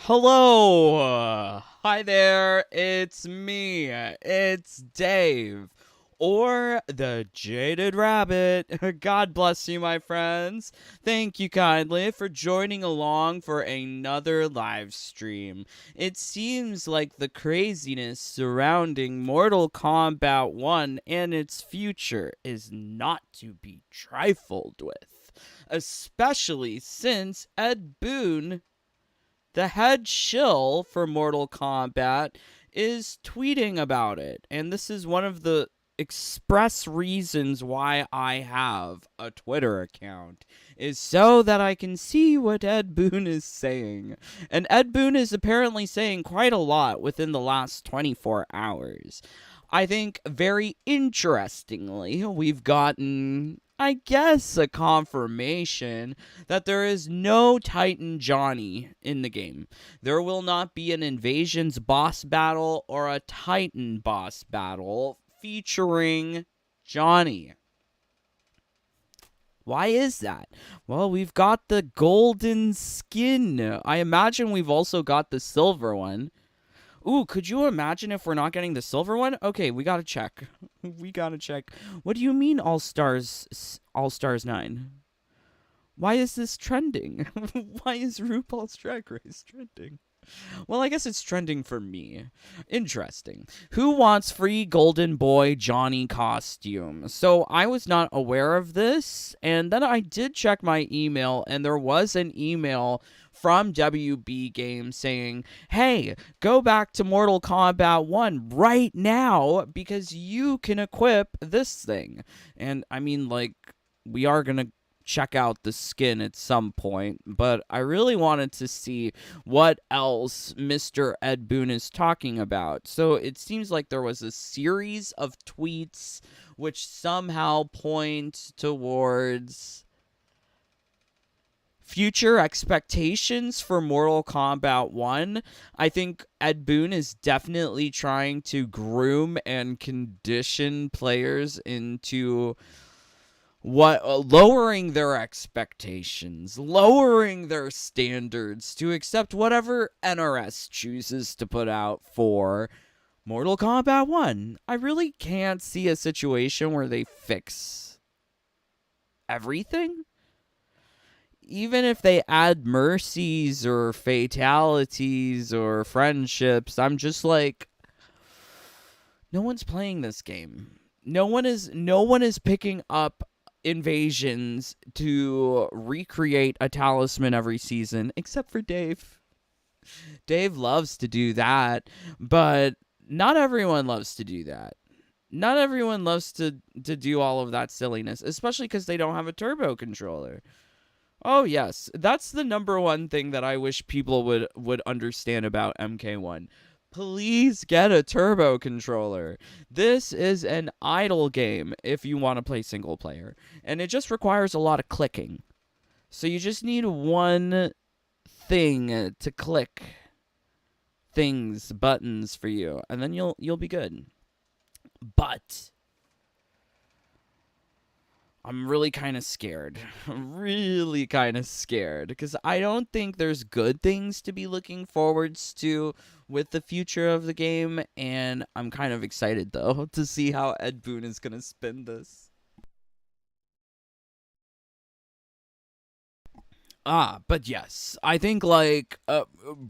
Hello! Hi there, it's me. It's Dave. Or the Jaded Rabbit. God bless you, my friends. Thank you kindly for joining along for another live stream. It seems like the craziness surrounding Mortal Kombat 1 and its future is not to be trifled with, especially since Ed Boon, the head shill for Mortal Kombat, is tweeting about it. And this is one of the express reasons why I have a Twitter account, is so that I can see what Ed Boon is saying. And Ed Boon is apparently saying quite a lot within the last 24 hours. I think very interestingly, we've gotten, I guess, a confirmation that there is no Titan Johnny in the game. There will not be an Invasions boss battle or a Titan boss battle featuring Johnny. Why is that? Well, we've got the golden skin. I imagine we've also got the silver one. Ooh, could you imagine if we're not getting the silver one? Okay, we gotta check. We gotta check. What do you mean All Stars 9? Why is this trending? Why is RuPaul's Drag Race trending? Well, I guess it's trending for me. Interesting. Who wants free Golden Boy Johnny costume? So I was not aware of this, and then I did check my email, and there was an email from WB Games saying, hey, go back to Mortal Kombat 1 right now because you can equip this thing. And I mean, like, we are going to check out the skin at some point, but I really wanted to see what else Mr. Ed Boon is talking about. So it seems like there was a series of tweets which somehow point towards future expectations for Mortal Kombat 1. I think Ed Boon is definitely trying to groom and condition players into lowering their expectations, lowering their standards to accept whatever NRS chooses to put out for Mortal Kombat 1. I really can't see a situation where they fix everything. Even if they add mercies or fatalities or friendships, I'm just like, no one's playing this game. No one is picking up Invasions to recreate a talisman every season, except for Dave. Dave loves to do that, but not everyone loves to do that. Not everyone loves to do all of that silliness, especially because they don't have a turbo controller. Oh yes, that's the number one thing that I wish people would understand about MK1. Please get a turbo controller. This is an idle game if you want to play single player, and it just requires a lot of clicking. So you just need one thing to click buttons for you, and then you'll be good. But I'm really kind of scared. I'm really kind of scared because I don't think there's good things to be looking forwards to with the future of the game, and I'm kind of excited, though, to see how Ed Boon is going to spin this. But yes, I think, like,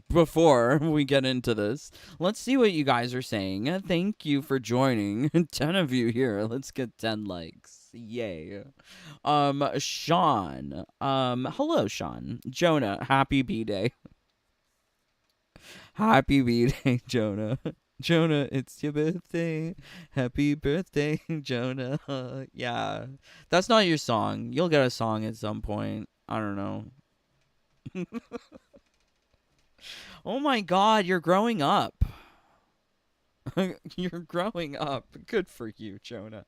before we get into this, let's see what you guys are saying. Thank you for joining. 10 of you here. Let's get 10 likes. Yay. Sean. Hello, Sean. Jonah, happy B-Day. Happy B-Day, Jonah. Jonah, it's your birthday. Happy birthday, Jonah. Yeah. That's not your song. You'll get a song at some point. I don't know. Oh my god, you're growing up. You're growing up. Good for you, Jonah.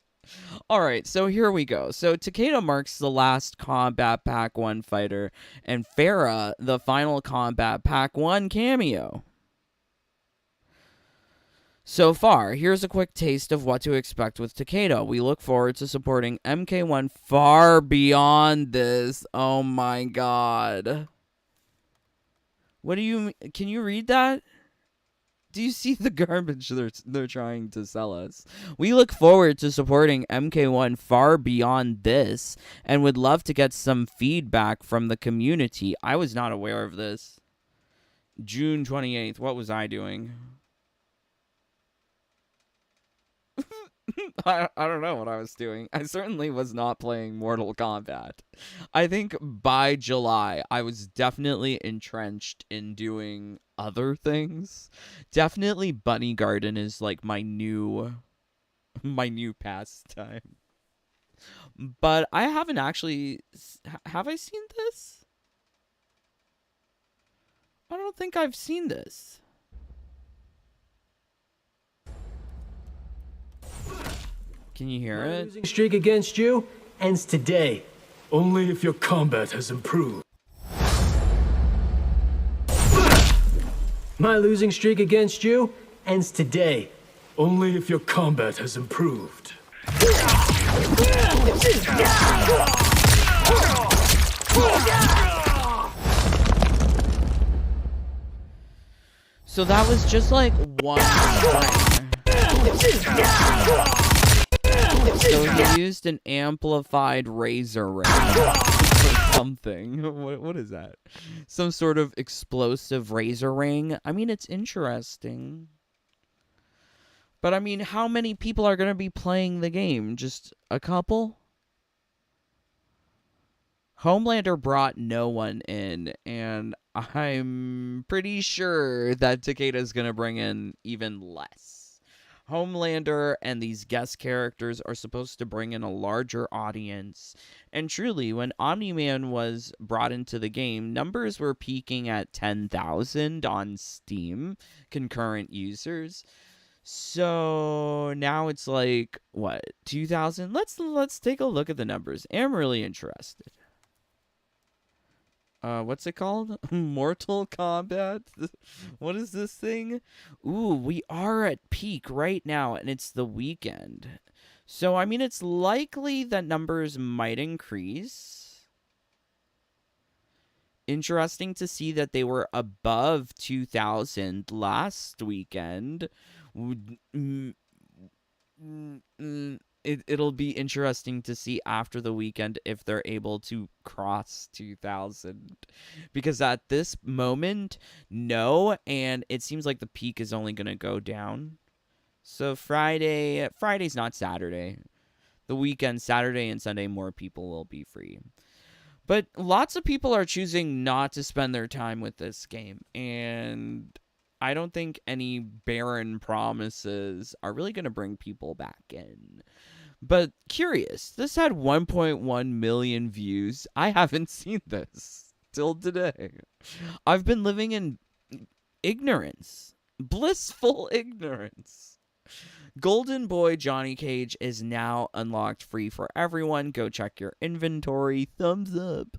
Alright, so here we go. So Takeda marks the last Kombat Pack 1 fighter, and Farah the final Kombat Pack 1 cameo. So far, here's a quick taste of what to expect with Takeda. We look forward to supporting MK1 far beyond this. Oh my god. What do you... Can you read that? Do you see the garbage they're trying to sell us? We look forward to supporting MK1 far beyond this and would love to get some feedback from the community. I was not aware of this. June 28th. What was I doing? I don't know what I was doing. I certainly was not playing Mortal Kombat. I think by July, I was definitely entrenched in doing other things. Definitely Bunny Garden is like my new pastime. But I haven't actually... Have I seen this? I don't think I've seen this. Can you hear it? Losing streak against you ends today. Only if your combat has improved. My losing streak against you ends today. Only if your combat has improved. So that was just like one string. So he used an amplified razor ring or something. What is that? Some sort of explosive razor ring. I mean, it's interesting. But I mean, how many people are going to be playing the game? Just a couple? Homelander brought no one in, and I'm pretty sure that Takeda's going to bring in even less. Homelander and these guest characters are supposed to bring in a larger audience. And truly, when Omni-Man was brought into the game, numbers were peaking at 10,000 on Steam, concurrent users. So now it's like, what, 2,000? Let's take a look at the numbers. I'm really interested. What's it called? Mortal Kombat? What is this thing? Ooh, we are at peak right now, and it's the weekend. So, I mean, it's likely that numbers might increase. Interesting to see that they were above 2,000 last weekend. It'll be interesting to see after the weekend if they're able to cross 2,000. Because at this moment, no, and it seems like the peak is only going to go down. So Friday's not Saturday. The weekend, Saturday and Sunday, more people will be free. But lots of people are choosing not to spend their time with this game, and I don't think any barren promises are really going to bring people back in. But curious, this had 1.1 million views. I haven't seen this till today. I've been living in ignorance. Blissful ignorance. Golden Boy Johnny Cage is now unlocked free for everyone. Go check your inventory. Thumbs up.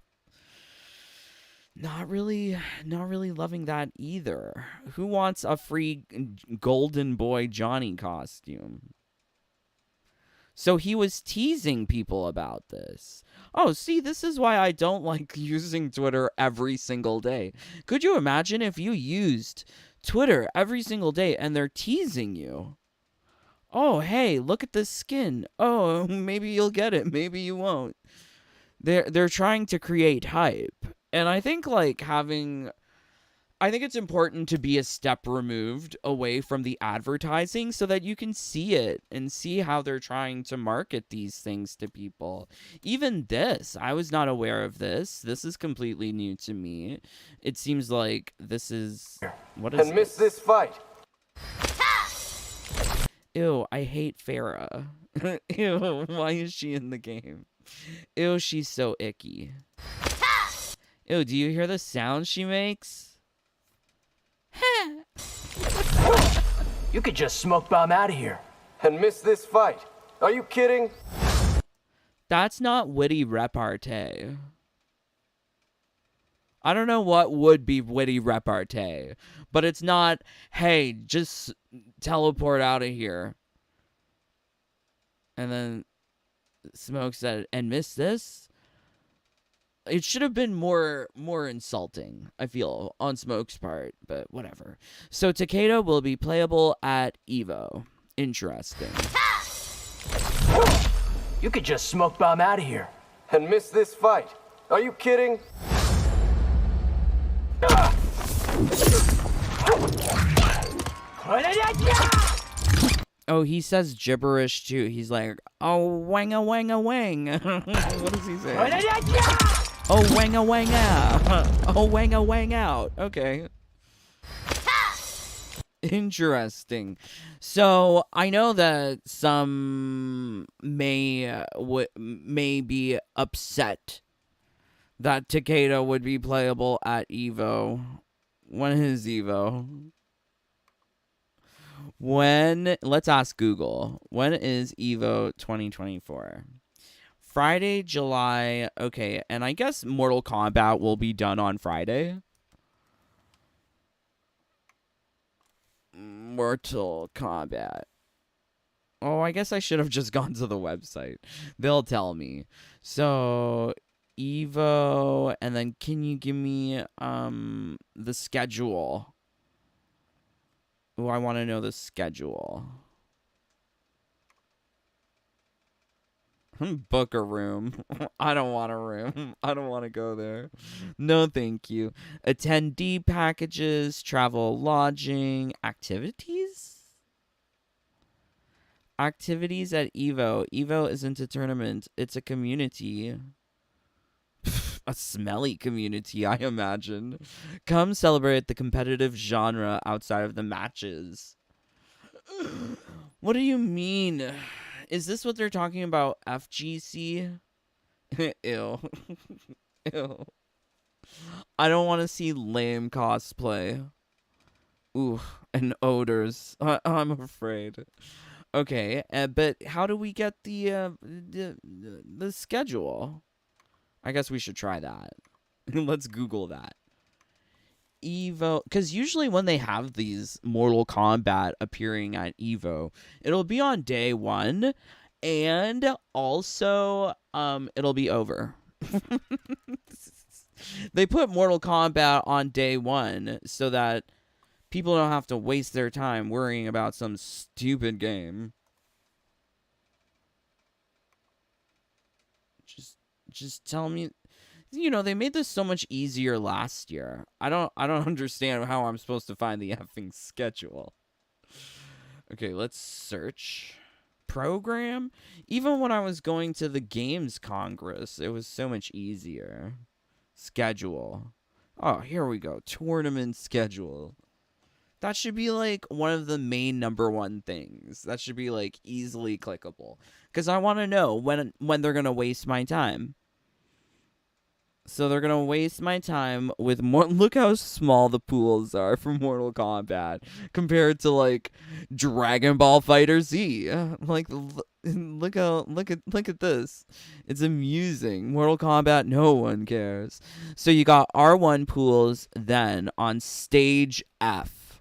Not really loving that either. Who wants a free Golden Boy Johnny costume? So he was teasing people about this. Oh, see, this is why I don't like using Twitter every single day. Could you imagine if you used Twitter every single day and they're teasing you? Oh, hey, look at this skin. Oh, maybe you'll get it. Maybe you won't. They're trying to create hype. And I think I think it's important to be a step removed away from the advertising so that you can see it and see how they're trying to market these things to people. Even this, I was not aware of this. This is completely new to me. It seems like this is... What is and miss this fight. Ew, I hate Farah. Ew, why is she in the game? Ew, she's so icky. Ew, do you hear the sound she makes? You could just smoke bomb out of here. And miss this fight. Are you kidding? That's not witty repartee. I don't know what would be witty repartee, but it's not, hey, just teleport out of here. And then Smoke said, and miss this? It should have been more insulting, I feel, on Smoke's part, but whatever. So Takeda will be playable at Evo. Interesting. You could just smoke bomb out of here. And miss this fight. Are you kidding? Oh, he says gibberish too. He's like, oh, wanga wanga wang. What does he say? Oh, wanga wang out. Oh, wanga wang out. Okay. Interesting. So I know that some may be upset that Takeda would be playable at Evo. When is Evo? Let's ask Google. When is Evo 2024? Friday, July. Okay, and I guess Mortal Kombat will be done on Friday. Mortal Kombat. Oh, I guess I should have just gone to the website. They'll tell me. So, Evo, and then can you give me the schedule? Oh, I want to know the schedule. Book a room. I don't want a room. I don't want to go there. No, thank you. Attendee packages, travel, lodging, activities? Activities at Evo. Evo isn't a tournament. It's a community. A smelly community, I imagine. Come celebrate the competitive genre outside of the matches. What do you mean? Is this what they're talking about? FGC? Ew. Ew. I don't want to see lame cosplay. Ooh, and odors. I'm afraid. Okay, but how do we get the schedule? I guess we should try that. Let's Google that. Evo, because usually when they have these Mortal Kombat appearing at Evo, it'll be on day 1, and also it'll be over. They put Mortal Kombat on day 1 so that people don't have to waste their time worrying about some stupid game. Just tell me. You know, they made this so much easier last year. I don't understand how I'm supposed to find the effing schedule. Okay, let's search. Program? Even when I was going to the Games Congress, it was so much easier. Schedule. Oh, here we go. Tournament schedule. That should be like one of the main #1 things. That should be like easily clickable. Because I want to know when they're going to waste my time. So they're going to waste my time with more. Look how small the pools are for Mortal Kombat compared to like Dragon Ball Fighter Z. Like look at this. It's amusing. Mortal Kombat, no one cares. So you got R1 pools then on stage F.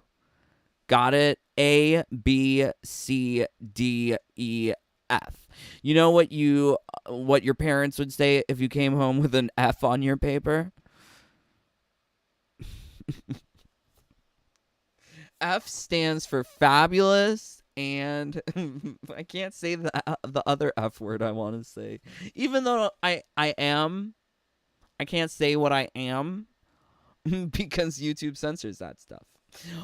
Got it? A, B, C, D, E, F. You know what your parents would say if you came home with an F on your paper? F stands for fabulous, and I can't say the other F word I want to say. Even though I can't say what I am because YouTube censors that stuff.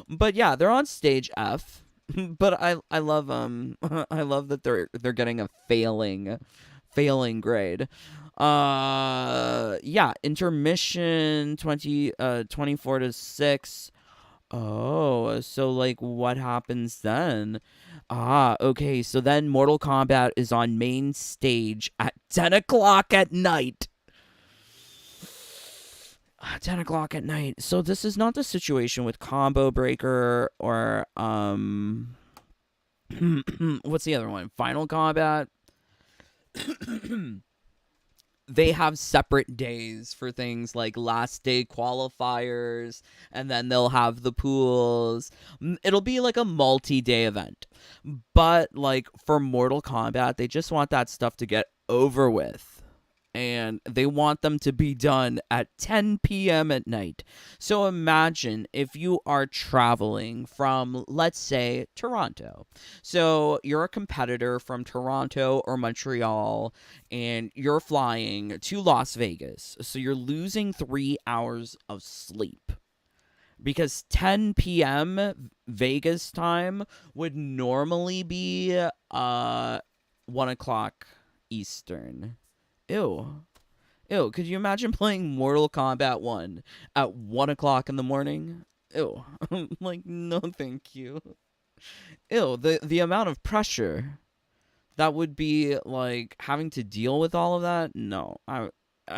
But yeah, they're on stage F. But I love I love that they're getting a failing grade. Yeah, intermission 24 to 6. Oh, so like what happens then? Okay, so then Mortal Kombat is on main stage at 10 o'clock at night. 10 o'clock at night. So this is not the situation with Combo Breaker or what's the other one? Final Combat. They have separate days for things like last day qualifiers, and then they'll have the pools. It'll be like a multi-day event. But like for Mortal Kombat, they just want that stuff to get over with. and they want them to be done at 10 p.m. at night. So imagine if you are traveling from, let's say, Toronto. So you're a competitor from Toronto or Montreal, and you're flying to Las Vegas. So you're losing 3 hours of sleep. Because 10 p.m. Vegas time would normally be 1 o'clock Eastern. Ew. Ew, could you imagine playing Mortal Kombat 1 at 1 o'clock in the morning? Ew. Like, no thank you. Ew, the amount of pressure that would be, like, having to deal with all of that? No.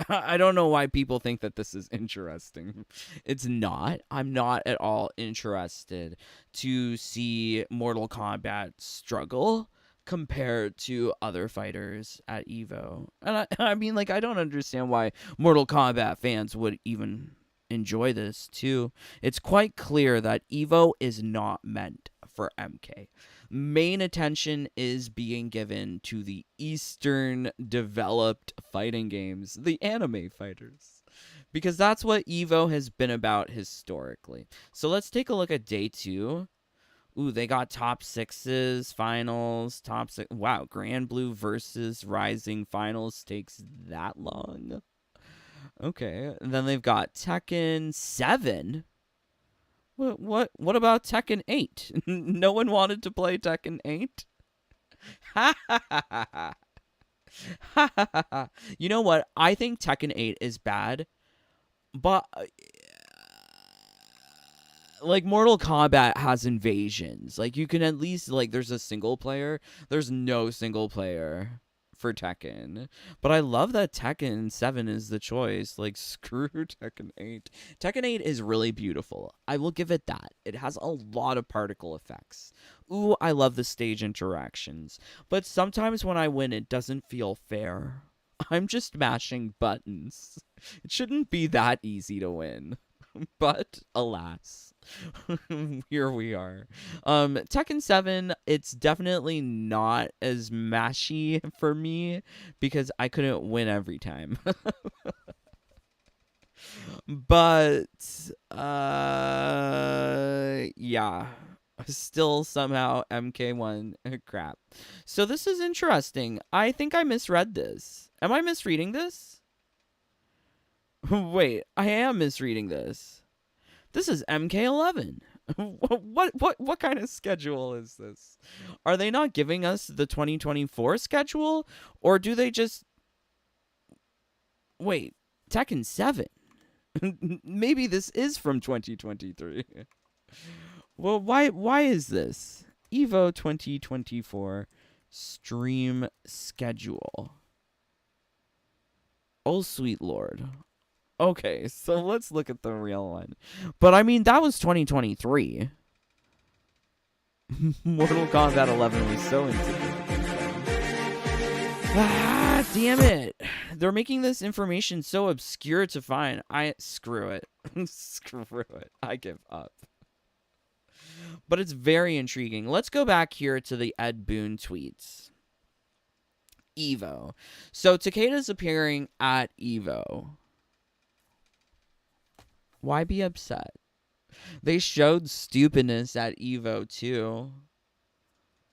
I don't know why people think that this is interesting. It's not. I'm not at all interested to see Mortal Kombat struggle compared to other fighters at Evo. And I mean, like, I don't understand why Mortal Kombat fans would even enjoy this, too. It's quite clear that Evo is not meant for MK. Main attention is being given to the Eastern developed fighting games, the anime fighters, because that's what Evo has been about historically. So let's take a look at day 2. Ooh, they got top 6s, finals, top 6. Wow, Grand Blue versus Rising finals takes that long. Okay, and then they've got Tekken 7. What about Tekken 8? No one wanted to play Tekken 8? You know what? I think Tekken 8 is bad, but like Mortal Kombat has invasions. Like you can at least like there's a single player. There's no single player for Tekken. But I love that Tekken 7 is the choice. Like screw Tekken 8. Tekken 8 is really beautiful. I will give it that. It has a lot of particle effects. Ooh, I love the stage interactions. But sometimes when I win, it doesn't feel fair. I'm just mashing buttons. It shouldn't be that easy to win. But alas, here we are. Tekken 7, it's definitely not as mashy for me because I couldn't win every time. But yeah, still somehow MK1 crap. So this is interesting. I think I misread this. Am I misreading this? Wait, I am misreading this. This is MK11. What kind of schedule is this? Are they not giving us the 2024 schedule, or do they just wait? Tekken 7. Maybe this is from 2023. Well, why is this? Evo 2024 stream schedule. Oh sweet lord. Okay, so let's look at the real one. But I mean, that was 2023. Mortal Kombat 11 was so insignificant. Ah, damn it. They're making this information so obscure to find. Screw it. Screw it. I give up. But it's very intriguing. Let's go back here to the Ed Boon tweets. Evo. So Takeda's appearing at Evo. Why be upset? They showed stupidness at Evo too.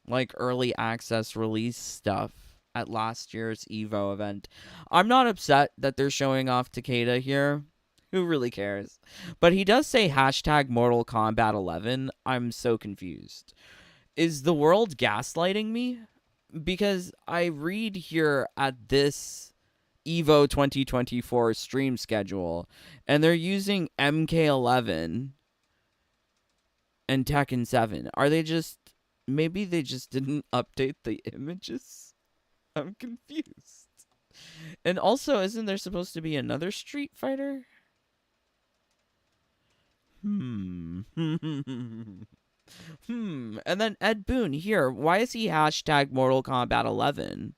Like early access release stuff at last year's Evo event. I'm not upset that they're showing off Takeda here. Who really cares? But he does say hashtag Mortal Kombat 11. I'm so confused. Is the world gaslighting me? Because I read here at this Evo 2024 stream schedule, and they're using MK11 and Tekken 7. Are they just... Maybe they just didn't update the images? I'm confused. And also, isn't there supposed to be another Street Fighter? And then Ed Boon here. Why is he hashtag Mortal Kombat 11?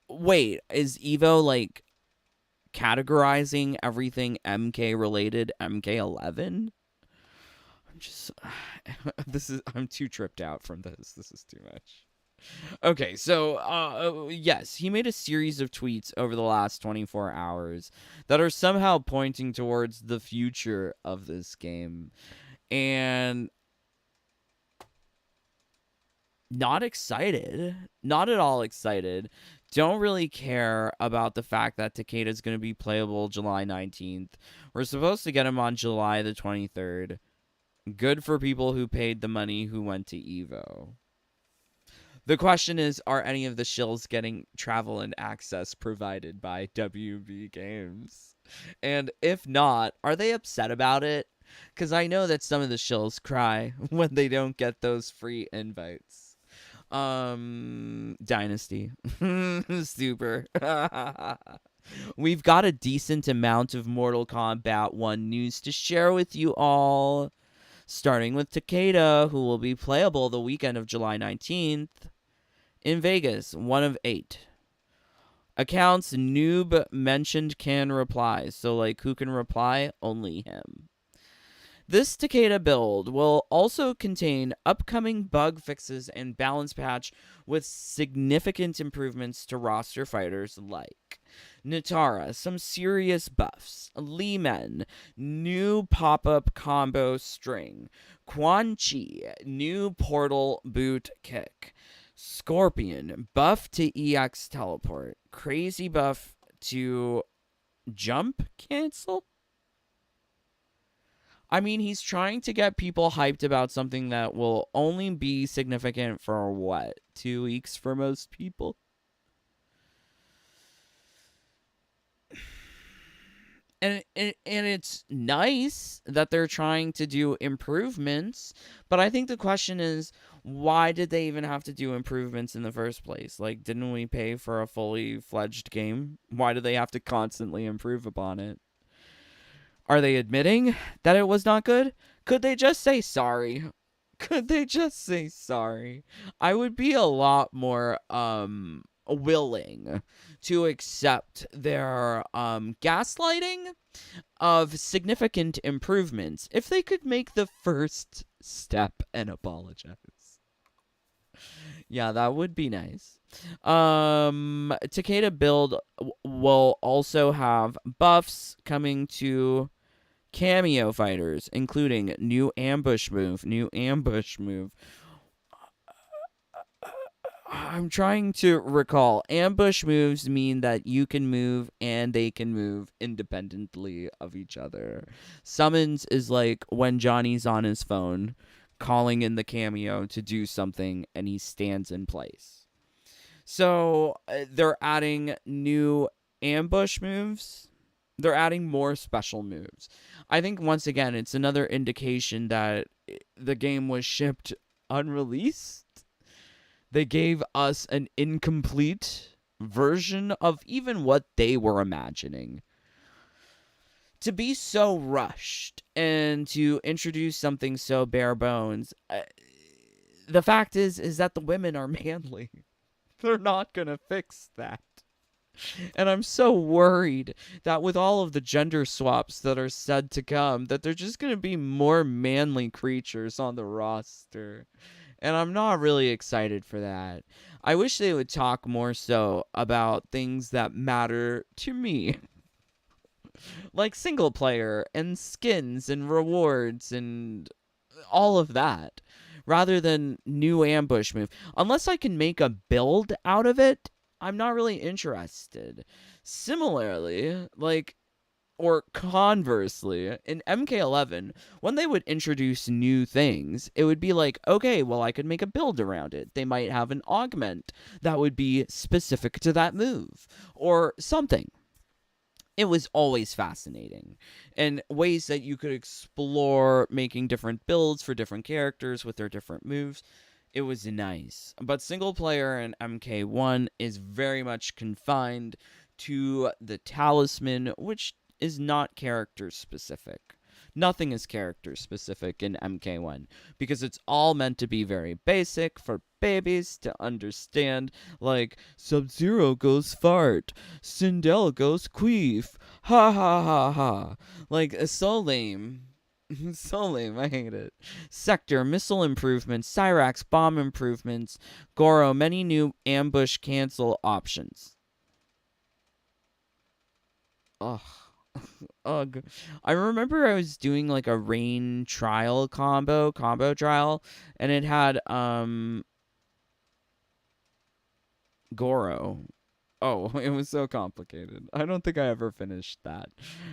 Wait, is Evo like categorizing everything MK related MK11? I'm just I'm too tripped out from this. This is too much. Okay, so yes, he made a series of tweets over the last 24 hours that are somehow pointing towards the future of this game. And not excited. Not at all excited. Don't really care about the fact that Takeda's going to be playable July 19th. We're supposed to get him on July the 23rd. Good for people who paid the money who went to Evo. The question is, are any of the shills getting travel and access provided by WB Games? And if not, are they upset about it? Because I know that some of the shills cry when they don't get those free invites. Dynasty. Super. We've got a decent amount of Mortal Kombat 1 news to share with you all. Starting with Takeda, who will be playable the weekend of July 19th. In Vegas, 1 of 8. Accounts noob mentioned can reply. So, like, who can reply? Only him. This Takeda build will also contain upcoming bug fixes and balance patch with significant improvements to roster fighters like Natara, some serious buffs, Lee Men, new pop-up combo string, Quan Chi, new portal boot kick, Scorpion, buff to EX teleport. Crazy buff to jump cancel? I mean, he's trying to get people hyped about something that will only be significant for what? 2 weeks for most people? And it's nice that they're trying to do improvements, but I think the question is, why did they even have to do improvements in the first place? Like, didn't we pay for a fully fledged game? Why do they have to constantly improve upon it? Are they admitting that it was not good? Could they just say sorry? Could they just say sorry? I would be a lot more willing to accept their gaslighting of significant improvements if they could make the first step and apologize. Yeah, that would be nice. Takeda build will also have buffs coming to cameo fighters, including new ambush move. I'm trying to recall. Ambush moves mean that you can move and they can move independently of each other. Summons is like when Johnny's on his phone calling in the cameo to do something and he stands in place. So they're adding new ambush moves. They're adding more special moves. I think, once again, it's another indication that the game was shipped unreleased. They gave us an incomplete version of even what they were imagining. To be so rushed and to introduce something so bare bones, the fact is that the women are manly. They're not going to fix that. And I'm so worried that with all of the gender swaps that are said to come, that they're just going to be more manly creatures on the roster. And I'm not really excited for that. I wish they would talk more so about things that matter to me. Like single player and skins and rewards and all of that. Rather than new ambush move. Unless I can make a build out of it, I'm not really interested. Similarly, or conversely, in MK11, when they would introduce new things, it would be like, okay, well, I could make a build around it. They might have an augment that would be specific to that move, or something. It was always fascinating, and ways that you could explore making different builds for different characters with their different moves. It was nice. But single player in MK1 is very much confined to the talisman, which is not character specific. Nothing is character specific in MK1 because it's all meant to be very basic for babies to understand, like Sub-Zero goes fart, Sindel goes queef, ha ha ha ha. Like, so lame. So lame. I hate it. Sector, missile improvements. Cyrax, bomb improvements. Goro, many new ambush cancel options. Ugh. Ugh. I remember I was doing like a rain trial combo trial, and it had Goro. Oh, it was so complicated. I don't think I ever finished that.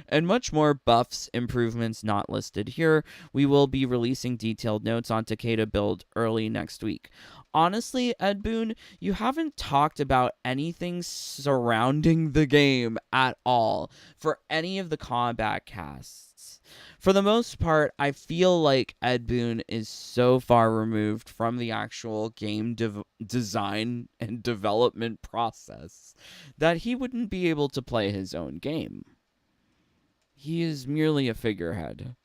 And much more buffs, improvements not listed here. We will be releasing detailed notes on Takeda build early next week. Honestly, Ed Boon, you haven't talked about anything surrounding the game at all for any of the combat casts. For the most part, I feel like Ed Boon is so far removed from the actual game design and development process that he wouldn't be able to play his own game. He is merely a figurehead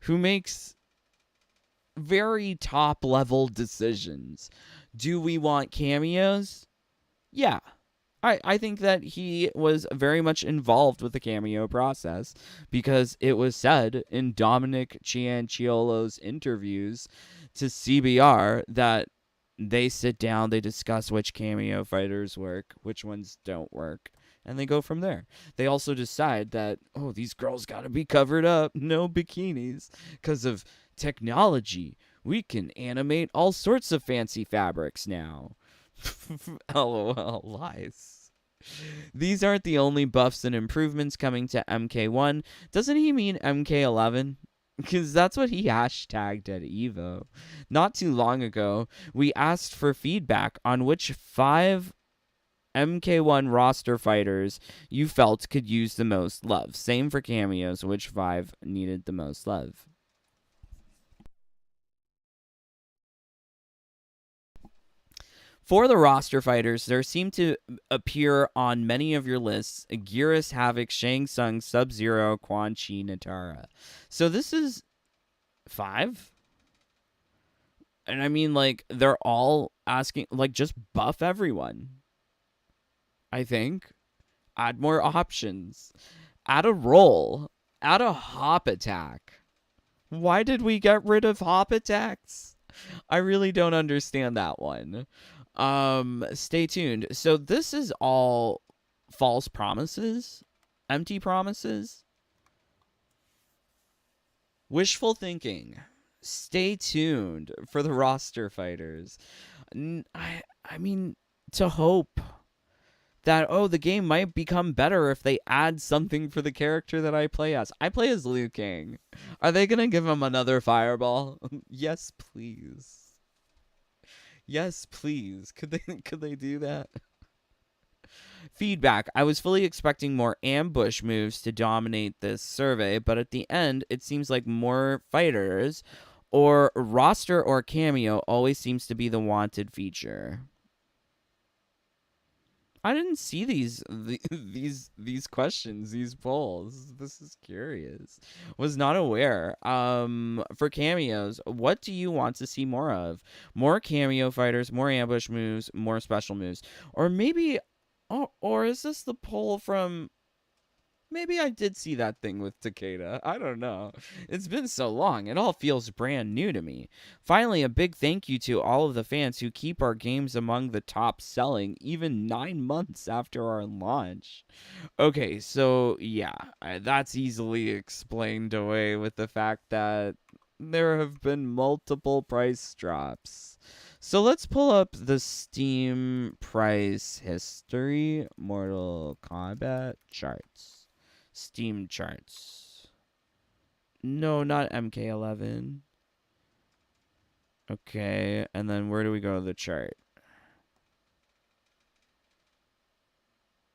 who makes very top level decisions. Do we want cameos? Yeah. I think that he was very much involved with the cameo process because it was said in Dominic Cianciolo's interviews to CBR that they sit down, they discuss which cameo fighters work, which ones don't work, and they go from there. They also decide that, oh, these girls gotta be covered up, no bikinis, because of technology. We can animate all sorts of fancy fabrics now. LOL, lies. These aren't the only buffs and improvements coming to MK1. Doesn't he mean MK11? Because that's what he hashtagged at Evo. Not too long ago, we asked for feedback on which 5 MK1 roster fighters you felt could use the most love. Same for cameos, which 5 needed the most love. For the roster fighters, there seem to appear on many of your lists Gearus, Havoc, Shang Tsung, Sub-Zero, Quan Chi, Natara. So this is 5? And I mean, like, they're all asking, like, just buff everyone. I think. Add more options. Add a roll. Add a hop attack. Why did we get rid of hop attacks? I really don't understand that one. Stay tuned. So this is all false promises, empty promises, wishful thinking. Stay tuned for the roster fighters. I mean, to hope that, oh, the game might become better if they add something for the character that I play as. I play as Liu Kang. Are they gonna give him another fireball? Yes, please. Yes, please. Could they do that? Feedback. I was fully expecting more ambush moves to dominate this survey, but at the end, it seems like more fighters or roster or cameo always seems to be the wanted feature. I didn't see these questions, these polls. This is curious. Was not aware. For cameos, what do you want to see more of? More cameo fighters, more ambush moves, more special moves, or maybe, or is this the poll from? Maybe I did see that thing with Takeda. I don't know. It's been so long. It all feels brand new to me. Finally, a big thank you to all of the fans who keep our games among the top selling even 9 months after our launch. Okay, so yeah, that's easily explained away with the fact that there have been multiple price drops. So let's pull up the Steam price history, Mortal Kombat charts. Steam charts. No, not MK11. Okay, and then where do we go to the chart?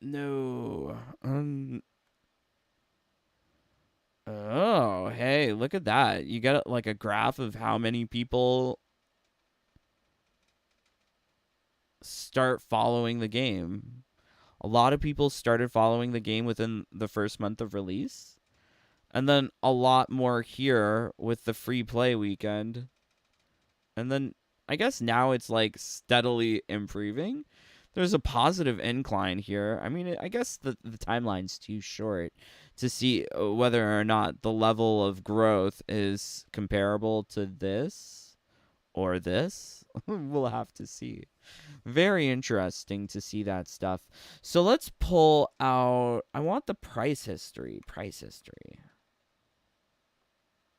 No. Oh, hey, look at that. You got like a graph of how many people start following the game. A lot of people started following the game within the first month of release. And then a lot more here with the free play weekend. And then I guess now it's like steadily improving. there's a positive incline here. I mean, I guess the timeline's too short to see whether or not the level of growth is comparable to this or this. We'll have to see. Very interesting to see that stuff. So let's pull out. I want the price history. Price history.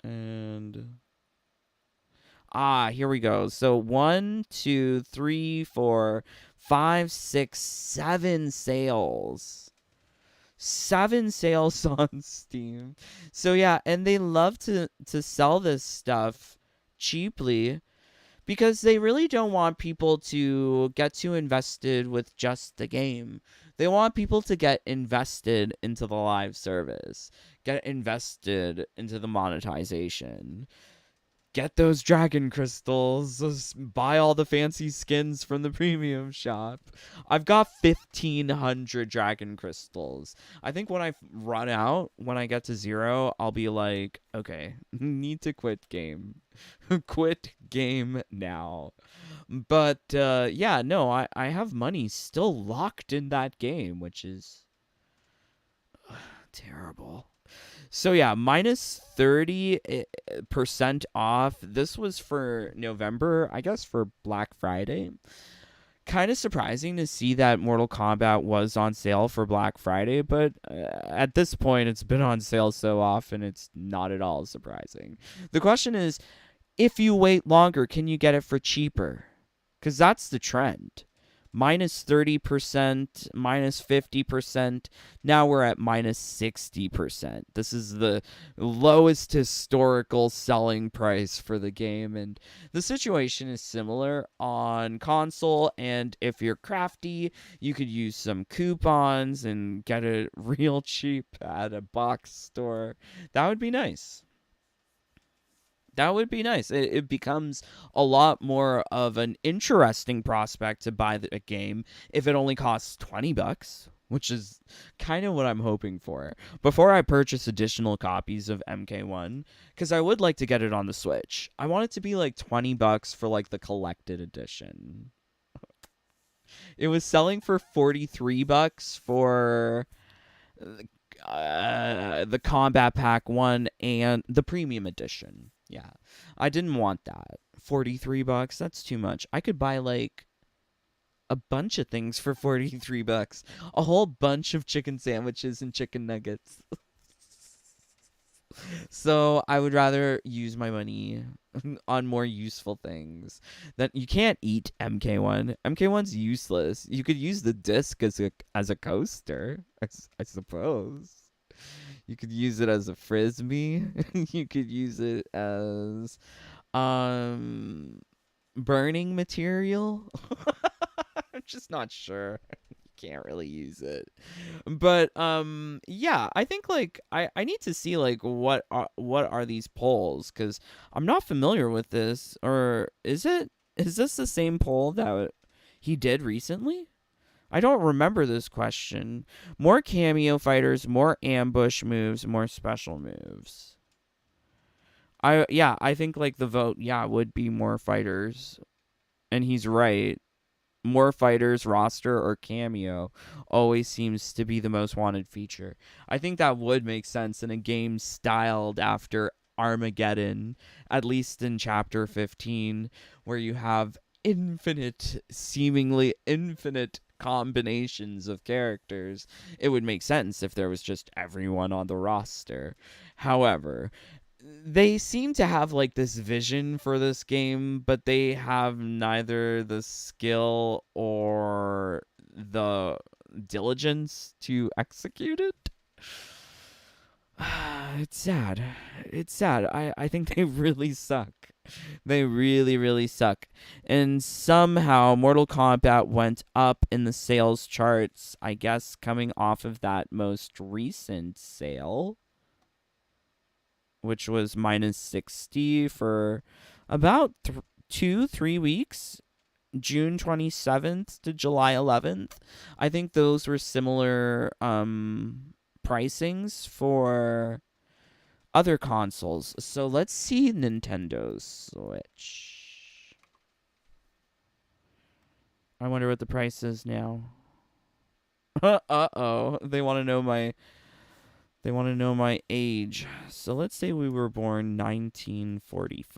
And here we go. So 1, 2, 3, 4, 5, 6, 7 sales. 7 sales on Steam. So yeah, and they love to sell this stuff cheaply because they really don't want people to get too invested with just the game. They want people to get invested into the live service, get invested into the monetization. Get those dragon crystals. Buy all the fancy skins from the premium shop. I've got 1,500 dragon crystals. I think when I run out, when I get to 0, I'll be like, okay, need to quit game. Quit game now. But yeah, no, I have money still locked in that game, which is terrible. So yeah, minus 30% off. This was for November, I guess for Black Friday. Kind of surprising to see that Mortal Kombat was on sale for Black Friday, but at this point, it's been on sale so often, it's not at all surprising. The question is, if you wait longer, can you get it for cheaper? Because that's the trend. Minus 30%, minus 50%. Now we're at minus 60%. This is the lowest historical selling price for the game. And the situation is similar on console. And if you're crafty, you could use some coupons and get it real cheap at a box store. That would be nice. That would be nice. It becomes a lot more of an interesting prospect to buy a game if it only costs $20, which is kind of what I'm hoping for before I purchase additional copies of MK1, because I would like to get it on the Switch. I want it to be like $20 for like the collected edition. It was selling for $43 for the Kombat Pack 1 and the premium edition. Yeah, I didn't want that. $43, that's too much. I could buy like a bunch of things for $43. A whole bunch of chicken sandwiches and chicken nuggets. So I would rather use my money on more useful things. That you can't eat MK1. MK1's useless. You could use the disc as a coaster, I suppose. You could use it as a frisbee. You could use it as burning material. I'm just not sure. Can't really use it. But yeah, I think like I need to see like what are these polls, cuz I'm not familiar with this. Or is this the same poll that he did recently? I don't remember this question. More cameo fighters, more ambush moves, more special moves. I think like the vote would be more fighters. And he's right. More fighters, roster, or cameo always seems to be the most wanted feature. I think that would make sense in a game styled after Armageddon, at least in Chapter 15, where you have seemingly infinite combinations of characters. It would make sense if there was just everyone on the roster. However, they seem to have like this vision for this game, but they have neither the skill or the diligence to execute it. It's sad. It's sad. I think they really suck. They really, really suck. And somehow Mortal Kombat went up in the sales charts, I guess coming off of that most recent sale, which was minus 60 for about 2-3 weeks, June 27th to July 11th. I think those were similar pricings for other consoles. So let's see Nintendo Switch. I wonder what the price is now. Uh-oh. They want to know my age. So let's say we were born 1945.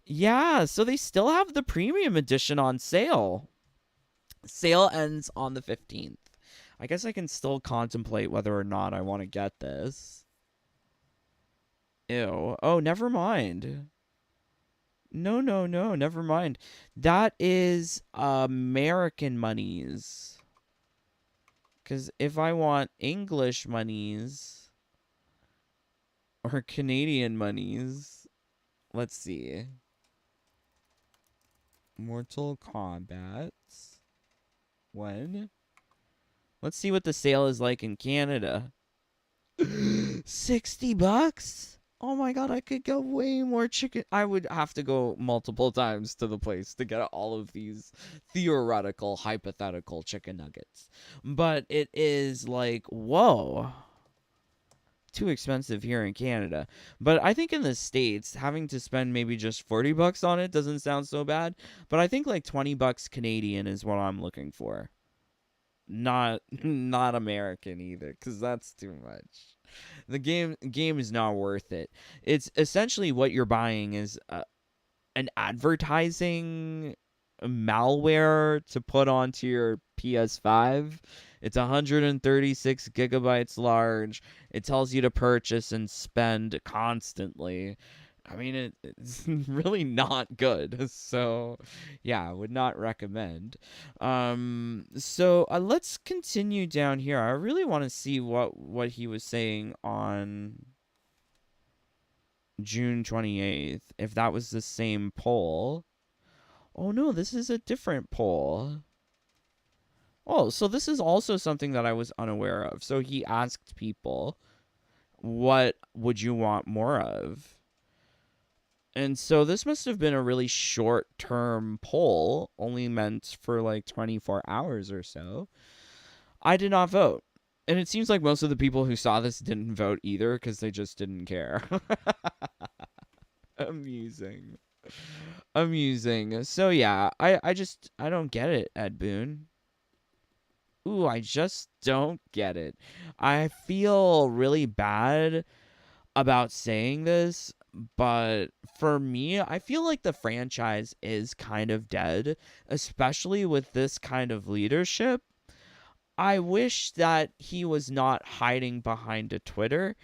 Yeah, so they still have the premium edition on sale. Sale ends on the 15th. I guess I can still contemplate whether or not I want to get this. Ew. Oh, never mind. No, never mind. That is American monies. Because if I want English monies or Canadian monies, let's see. Mortal Kombat. When? Let's see what the sale is like in Canada. $60? Oh my god, I could go way more chicken. I would have to go multiple times to the place to get all of these theoretical, hypothetical chicken nuggets. But it is like, whoa. Too expensive here in Canada. But I think in the States, having to spend maybe just $40 on it doesn't sound so bad. But I think like $20 Canadian is what I'm looking for. Not American either, because that's too much. The game is not worth it. It's essentially what you're buying is an advertising malware to put onto your PS5. It's 136 gigabytes large. It tells you to purchase and spend constantly. I mean, it's really not good. So, yeah, I would not recommend. So let's continue down here. I really want to see what he was saying on June 28th. If that was the same poll. Oh no, this is a different poll. Oh, so this is also something that I was unaware of. So he asked people, what would you want more of? And so this must have been a really short-term poll, only meant for like 24 hours or so. I did not vote. And it seems like most of the people who saw this didn't vote either because they just didn't care. Amusing. So yeah, I don't get it, Ed Boon. Ooh, I just don't get it. I feel really bad about saying this, but for me, I feel like the franchise is kind of dead, especially with this kind of leadership. I wish that he was not hiding behind a Twitter.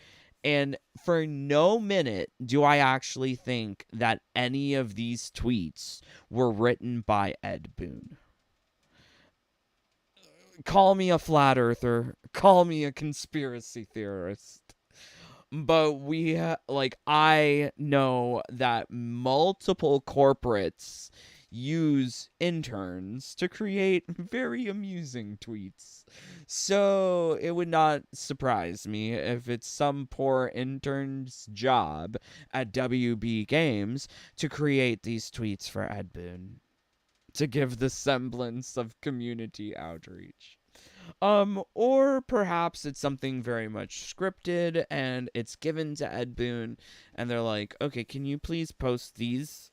And for no minute do I actually think that any of these tweets were written by Ed Boon. Call me a flat earther. Call me a conspiracy theorist. But I know that multiple corporates use interns to create very amusing tweets. So it would not surprise me if it's some poor intern's job at WB Games to create these tweets for Ed Boon, to give the semblance of community outreach. Or perhaps it's something very much scripted and it's given to Ed Boon and they're like, okay, can you please post these?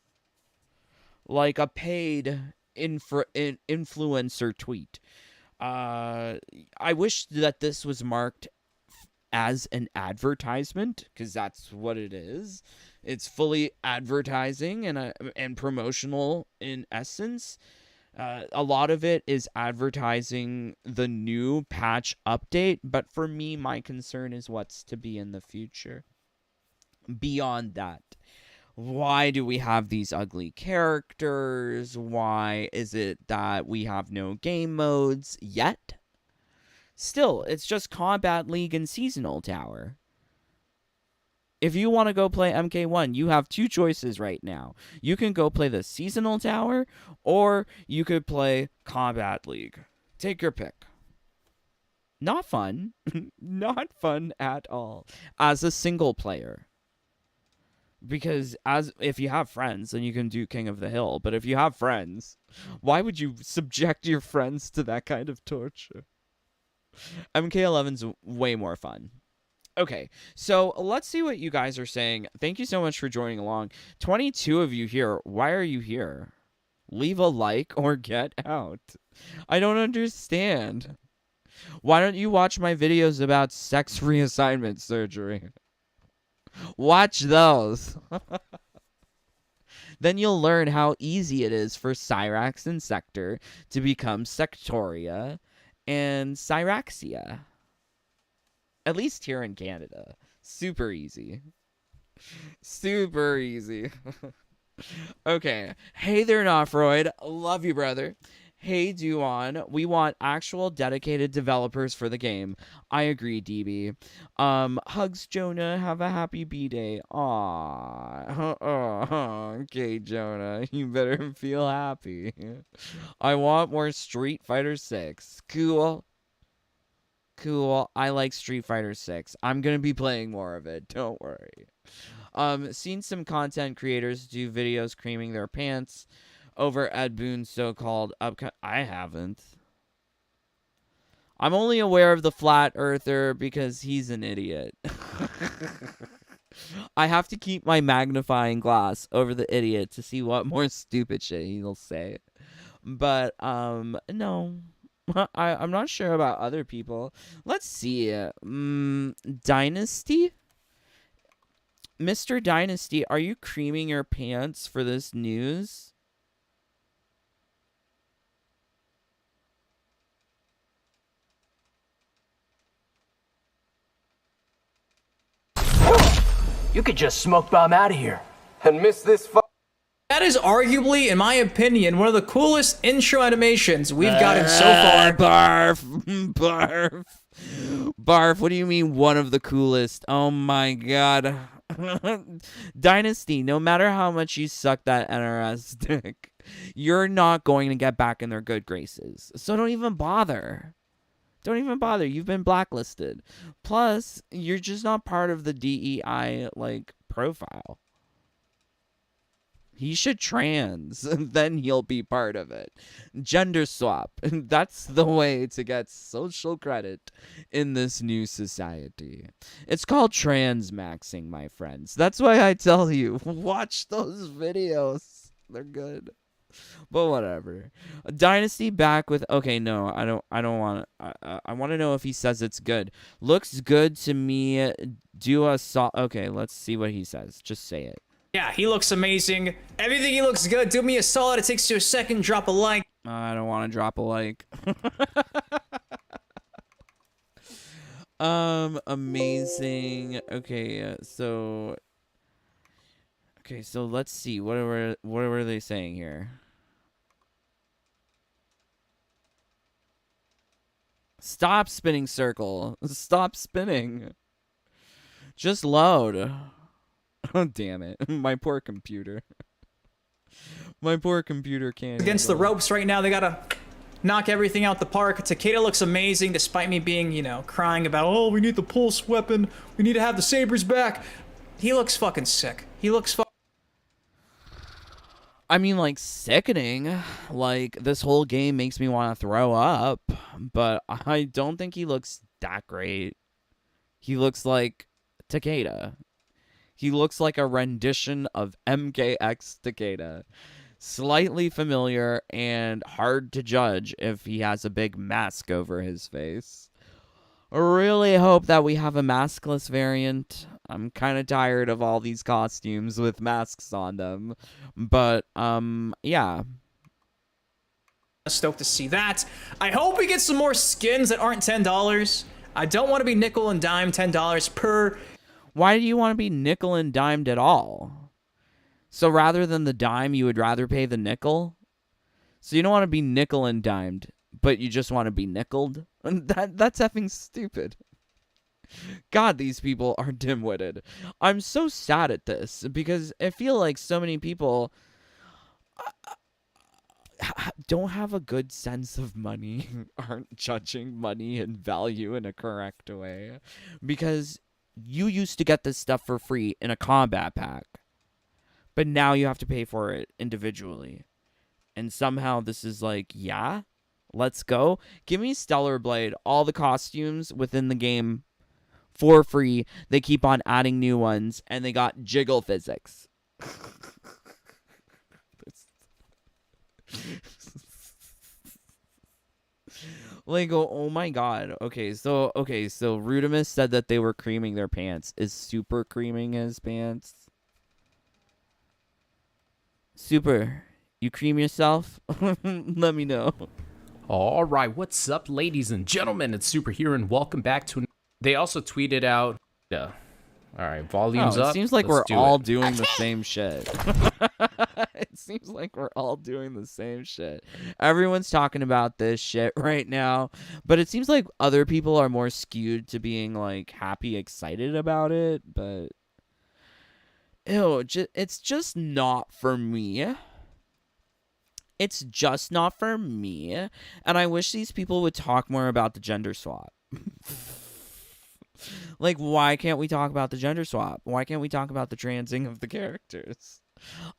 Like a paid influencer tweet. I wish that this was marked as an advertisement, because that's what it is. It's fully advertising and promotional in essence. A lot of it is advertising the new patch update, but for me, my concern is what's to be in the future. Beyond that, why do we have these ugly characters? Why is it that we have no game modes yet? Still, it's just Combat League and Seasonal Tower. If you want to go play MK1, you have two choices right now. You can go play the Seasonal Tower, or you could play Combat League. Take your pick. Not fun. Not fun at all. As a single player. Because if you have friends, then you can do King of the Hill. But if you have friends, why would you subject your friends to that kind of torture? MK11's way more fun. Okay, so let's see what you guys are saying. Thank you so much for joining along. 22 of you here. Why are you here? Leave a like or get out. I don't understand. Why don't you watch my videos about sex reassignment surgery? Watch those. Then you'll learn how easy it is for Cyrax and Sector to become Sectoria and Cyraxia. At least here in Canada. Super easy. Super easy. Okay. Hey there, Nofroid. Love you, brother. Hey, Duon. We want actual dedicated developers for the game. I agree, DB. Hugs, Jonah. Have a happy B-Day. Aww. Okay, Jonah. You better feel happy. I want more Street Fighter 6. Cool. Cool. I like Street Fighter 6. I'm gonna be playing more of it. Don't worry. Seen some content creators do videos creaming their pants over Ed Boon's so-called I haven't. I'm only aware of the flat earther because he's an idiot. I have to keep my magnifying glass over the idiot to see what more stupid shit he'll say. But no. I'm not sure about other people. Let's see. Dynasty? Mr. Dynasty, are you creaming your pants for this news? You could just smoke bomb out of here. And miss this fight? That is arguably, in my opinion, one of the coolest intro animations we've gotten so far. Barf. Barf. Barf, what do you mean one of the coolest? Oh my god. Dynasty, no matter how much you suck that NRS dick, you're not going to get back in their good graces. So don't even bother. Don't even bother. You've been blacklisted. Plus, you're just not part of the DEI, profile. He should trans, then he'll be part of it. Gender swap. That's the way to get social credit in this new society. It's called trans maxing, my friends. That's why I tell you, watch those videos. They're good. But whatever. Dynasty back with okay, no, I don't want to I want to know if he says it's good. Looks good to me. Do a okay, let's see what he says. Just say it. Yeah, he looks amazing. Everything he looks good. Do me a solid. It takes you a second. Drop a like. I don't want to drop a like. Amazing. Okay, so let's see. What were they saying here? Stop spinning circle. Stop spinning. Just load. Oh, damn it. My poor computer. My poor computer can't. Against the ropes right now. They gotta knock everything out the park. Takeda looks amazing despite me being, crying about, oh, we need the pulse weapon. We need to have the sabers back. He looks fucking sick. He looks I mean, sickening. This whole game makes me want to throw up. But I don't think he looks that great. He looks like Takeda. He looks like a rendition of MKX Takeda. Slightly familiar and hard to judge if he has a big mask over his face. I really hope that we have a maskless variant. I'm kind of tired of all these costumes with masks on them. But, yeah. stoked to see that. I hope we get some more skins that aren't $10. I don't want to be nickel and dime $10 per. Why do you want to be nickel and dimed at all? So rather than the dime, you would rather pay the nickel? So you don't want to be nickel and dimed, but you just want to be nickeled? That's effing stupid. God, these people are dim-witted. I'm so sad at this because I feel like so many people don't have a good sense of money, aren't judging money and value in a correct way. Because you used to get this stuff for free in a combat pack, but now you have to pay for it individually. And somehow this is like, yeah, let's go. Give me Stellar Blade, all the costumes within the game for free. They keep on adding new ones, and they got jiggle physics. Like, oh my god. Okay, so Rudimus said that they were creaming their pants. Is Super creaming his pants? Super, you cream yourself? Let me know. All right, what's up, ladies and gentlemen? It's Super here, and welcome back to. They also tweeted out. All right, volumes It up. seems like Let's we're all it. doing the same shit. It seems like we're all doing the same shit. Everyone's talking about this shit right now, but it seems like other people are more skewed to being like happy, excited about it. But it's just not for me. It's just not for me. And I wish these people would talk more about the gender swap. Like, why can't we talk about the gender swap? Why can't we talk about the transing of the characters?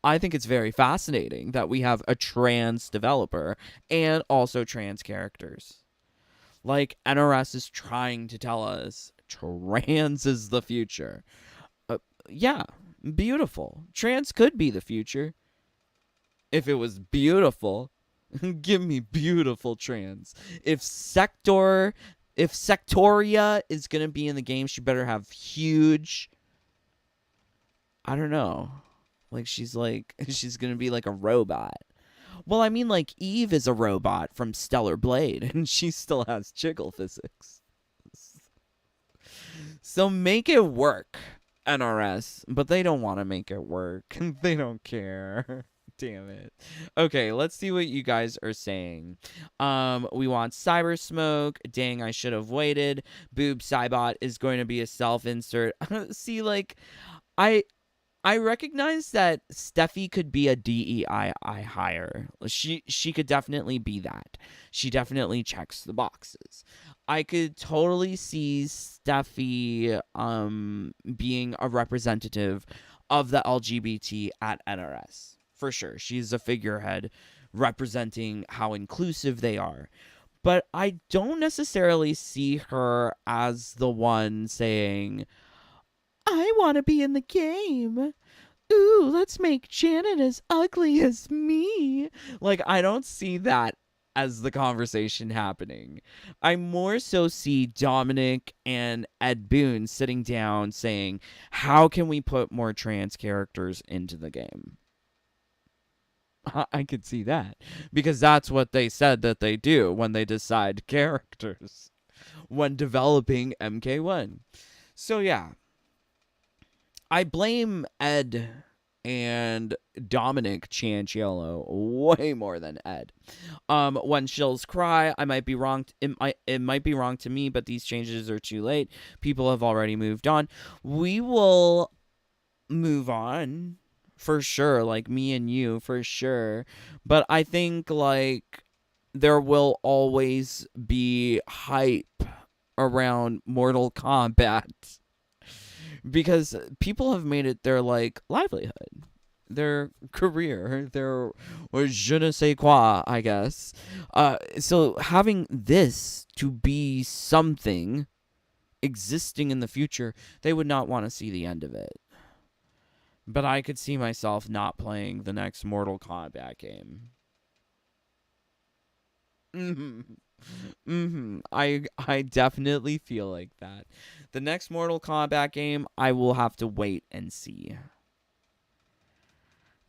I think it's very fascinating that we have a trans developer and also trans characters. Like, NRS is trying to tell us trans is the future. Yeah, beautiful. Trans could be the future. If it was beautiful, give me beautiful trans. If Sectoria is going to be in the game, she better have huge, I don't know. Like, she's going to be like a robot. Well, I mean, like, Eve is a robot from Stellar Blade, and she still has jiggle physics. So make it work, NRS. But they don't want to make it work. They don't care. Damn it. Okay, let's see what you guys are saying. We want Cyber Smoke. Dang, I should have waited. Boob Cybot is going to be a self-insert. See, like, I recognize that Steffi could be a DEI hire. She could definitely be that. She definitely checks the boxes. I could totally see Steffi being a representative of the LGBT at NRS. For sure. She's a figurehead representing how inclusive they are. But I don't necessarily see her as the one saying, I want to be in the game. Ooh, let's make Janet as ugly as me. Like, I don't see that as the conversation happening. I more so see Dominic and Ed Boon sitting down saying, how can we put more trans characters into the game? I could see that. Because that's what they said that they do when they decide characters. When developing MK1. So yeah. I blame Ed and Dominic Cianciolo way more than Ed. When shills cry, I might be wrong. It might be wrong to me, but these changes are too late. People have already moved on. We will move on for sure, like me and you for sure. But I think like there will always be hype around Mortal Kombat. Because people have made it their, like, livelihood, their career, their je ne sais quoi, I guess. So having this to be something existing in the future, they would not want to see the end of it. But I could see myself not playing the next Mortal Kombat game. I definitely feel like that. The next Mortal Kombat game, I will have to wait and see.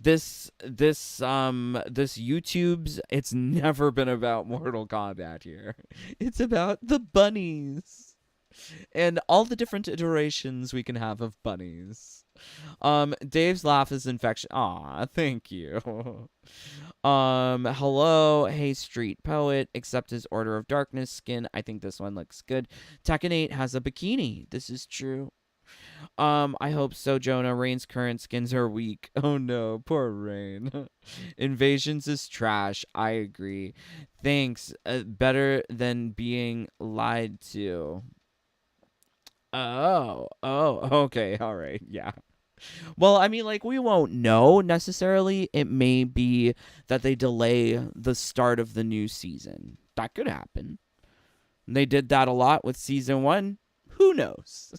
This YouTube's, it's never been about Mortal Kombat here. It's about the bunnies. And all the different iterations we can have of bunnies. Dave's laugh is infection. Aw, thank you. Hello, hey street poet, accept his Order of Darkness skin. I think this one looks good. Tekken 8 has a bikini. This is true. I hope so, Jonah. Rain's current skins are weak. Oh no, poor Rain. Invasions is trash. I agree. Thanks. Better than being lied to. Oh, okay, all right, yeah. Well, I mean, like, we won't know necessarily. It may be that they delay the start of the new season. That could happen. They did that a lot with season 1. Who knows?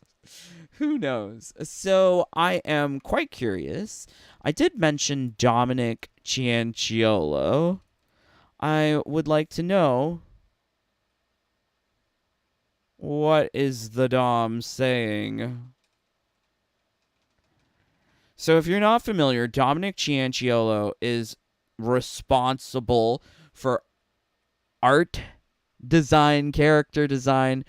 Who knows? So I am quite curious. I did mention Dominic Cianciolo. I would like to know What is the Dom saying? So if you're not familiar, Dominic Cianciolo is responsible for art design, character design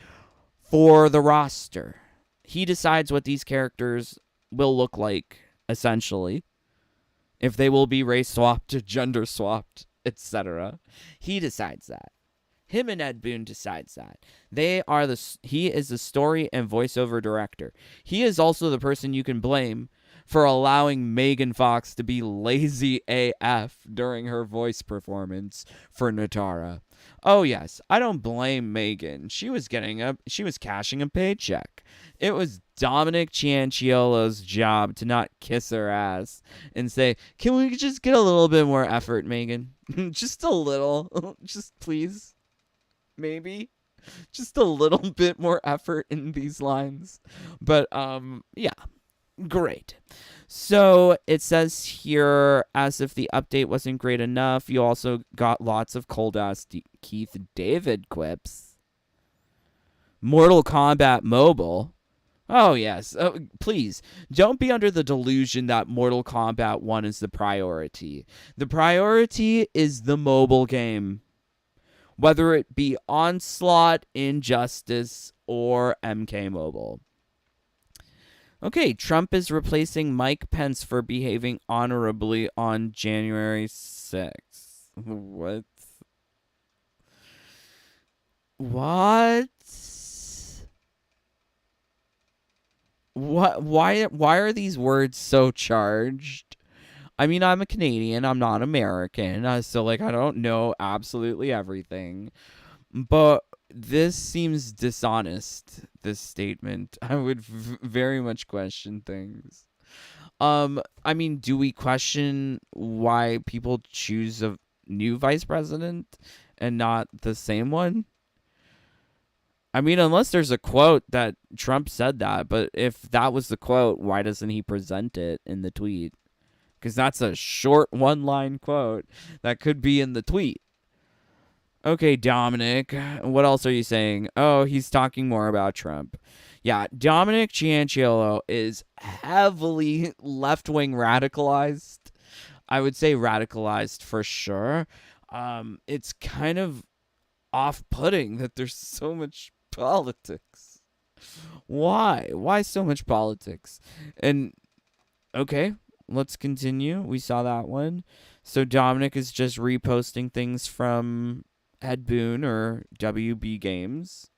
for the roster. He decides what these characters will look like, essentially. If they will be race swapped, gender swapped, etc. He decides that. Him and Ed Boon decides that. He is the story and voiceover director. He is also the person you can blame for allowing Megan Fox to be lazy AF during her voice performance for Natara. Oh yes, I don't blame Megan. She was cashing a paycheck. It was Dominic Cianciolo's job to not kiss her ass and say, "Can we just get a little bit more effort, Megan? Just a little. Just please. Maybe. Just a little bit more effort in these lines." But yeah. Great. So it says here, as if the update wasn't great enough, you also got lots of cold-ass Keith David quips. Mortal Kombat Mobile. Oh, yes. Please, don't be under the delusion that Mortal Kombat 1 is the priority. The priority is the mobile game. Whether it be Onslaught, Injustice, or MK Mobile. Okay, Trump is replacing Mike Pence for behaving honorably on January 6th. What? What? What? Why are these words so charged? I mean, I'm a Canadian. I'm not American. So, like, I don't know absolutely everything. But this seems dishonest, this statement. I would very much question things. I mean, do we question why people choose a new vice president and not the same one? I mean, unless there's a quote that Trump said that, but if that was the quote, why doesn't he present it in the tweet? Because that's a short one-line quote that could be in the tweet. Okay, Dominic, what else are you saying? Oh, he's talking more about Trump. Yeah, Dominic Cianciolo is heavily left-wing radicalized. I would say radicalized for sure. It's kind of off-putting that there's so much politics. Why? Why so much politics? And, okay, let's continue. We saw that one. So Dominic is just reposting things from Ed Boon or WB Games.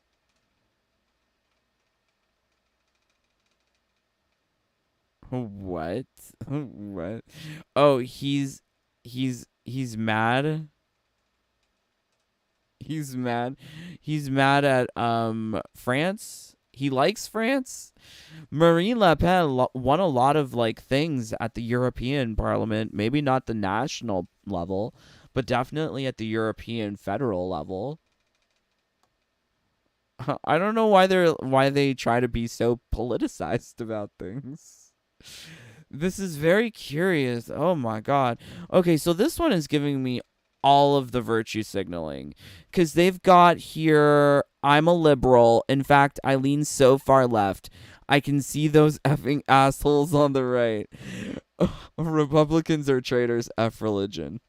What? What? Oh, he's mad. He's mad. He's mad at France. He likes France. Marine Le Pen won a lot of like things at the European Parliament, maybe not the national level, but definitely at the European federal level. I don't know why they try to be so politicized about things. This is very curious. Oh my god. Okay, so this one is giving me all of the virtue signaling, because they've got here, I'm a liberal. In fact, I lean so far left. I can see those effing assholes on the right. Republicans are traitors. F religion.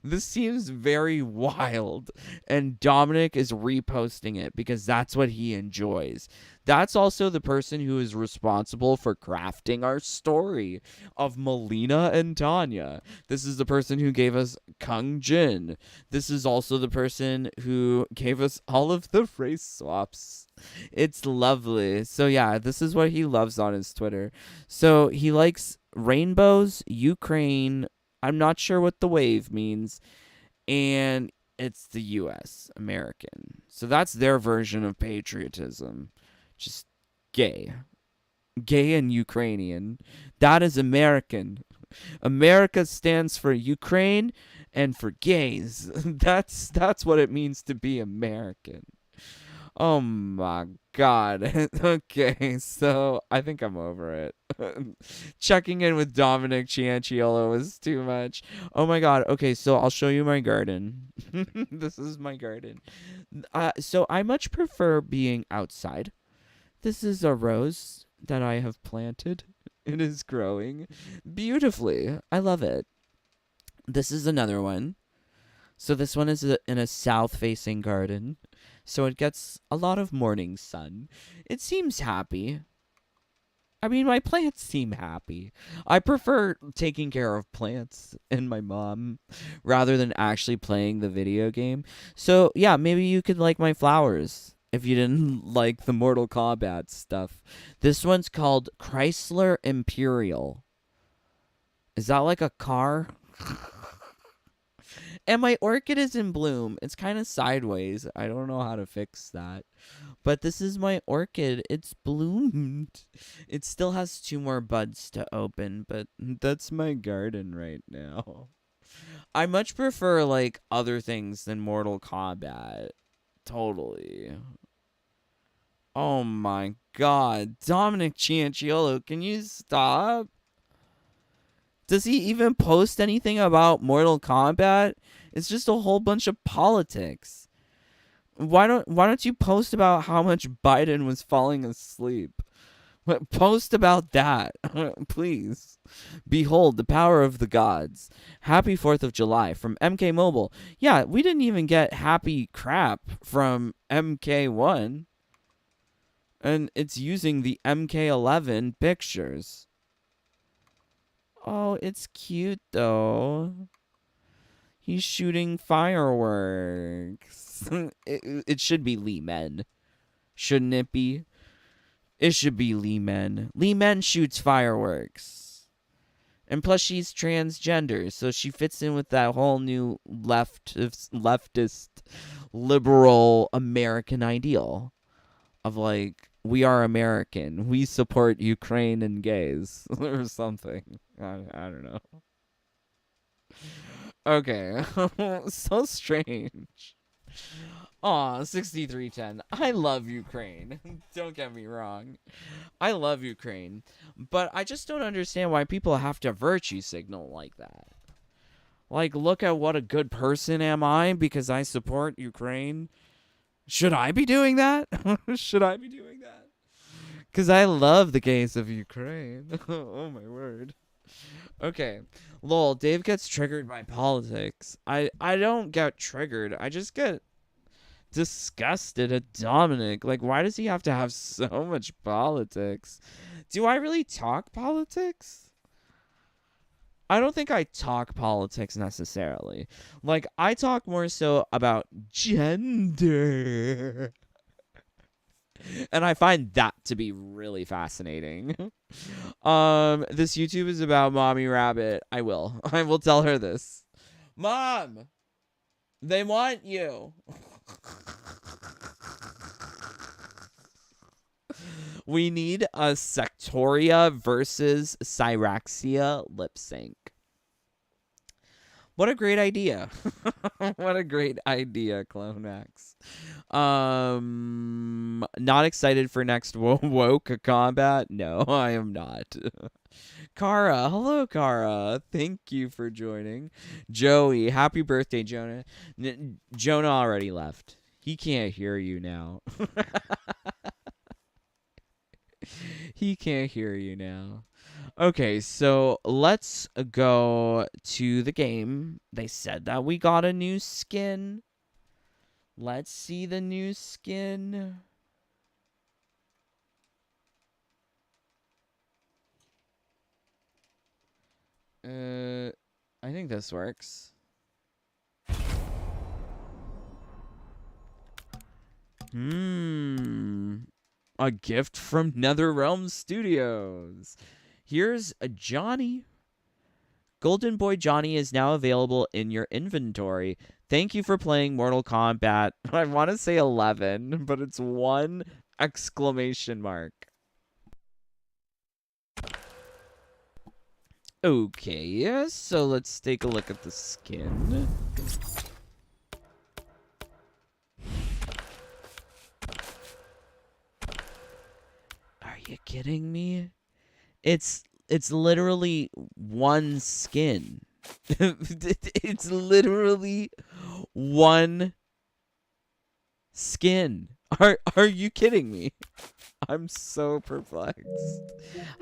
This seems very wild, and Dominic is reposting it because that's what he enjoys. That's also the person who is responsible for crafting our story of Melina and Tanya. This is the person who gave us Kung Jin. This is also the person who gave us all of the race swaps. It's lovely. So yeah, this is what he loves on his Twitter. So he likes rainbows, Ukraine. I'm not sure what the wave means. And it's the U.S., American. So that's their version of patriotism. Just gay. Gay and Ukrainian. That is American. America stands for Ukraine and for gays. That's what it means to be American. Oh my god. Okay, so I think I'm over it. Checking in with Dominic Cianciolo was too much. Oh my god. Okay, so I'll show you my garden. This is my garden. So I much prefer being outside. This is a rose that I have planted. It is growing beautifully. I love it. This is another one. So this one is in a south-facing garden. So it gets a lot of morning sun. It seems happy. I mean, my plants seem happy. I prefer taking care of plants and my mom rather than actually playing the video game. So, yeah, maybe you could like my flowers if you didn't like the Mortal Kombat stuff. This one's called Chrysler Imperial. Is that like a car? And my orchid is in bloom. It's kind of sideways. I don't know how to fix that. But this is my orchid. It's bloomed. It still has 2 more buds to open, but that's my garden right now. I much prefer, like, other things than Mortal Kombat. Totally. Oh my god. Dominic Cianciolo, can you stop? Does he even post anything about Mortal Kombat? It's just a whole bunch of politics. Why don't you post about how much Biden was falling asleep? Post about that, please. Behold the power of the gods. Happy 4th of July from MK Mobile. Yeah, we didn't even get happy crap from MK1. And it's using the MK11 pictures. Oh, it's cute though. He's shooting fireworks. It should be Lee Men. Shouldn't it be? It should be Lee Men. Lee Men shoots fireworks. And plus she's transgender, so she fits in with that whole new leftist liberal American ideal of like, we are American. We support Ukraine and gays or something. I don't know. Okay. So strange. Aw, 6310. I love Ukraine. Don't get me wrong. I love Ukraine. But I just don't understand why people have to virtue signal like that. Like, look at what a good person am I because I support Ukraine. Should I be doing that? Should I be doing that? Because I love the gays of Ukraine. Oh my word. Okay. Lol, Dave gets triggered by politics. I don't get triggered. I just get disgusted at Dominic. Like, why does he have to have so much politics? Do I really talk politics? I don't think I talk politics necessarily. Like, I talk more so about gender. And I find that to be really fascinating. This YouTube is about Mommy Rabbit. I will tell her this. Mom! They want you. We need a Sectoria versus Cyraxia lip sync. What a great idea. What a great idea, Clonax. Not excited for next woke combat? No, I am not. Kara, hello, Kara. Thank you for joining. Joey, happy birthday, Jonah. Jonah already left. He can't hear you now. He can't hear you now. Okay, so let's go to the game. They said that we got a new skin. Let's see the new skin. I think this works. A gift from NetherRealm Studios. Here's a Johnny. Golden Boy Johnny is now available in your inventory. Thank you for playing Mortal Kombat. I want to say 11, but it's 1 exclamation mark. Okay, so let's take a look at the skin. kidding me? It's literally one skin. It's literally one skin. Are you kidding me? I'm so perplexed.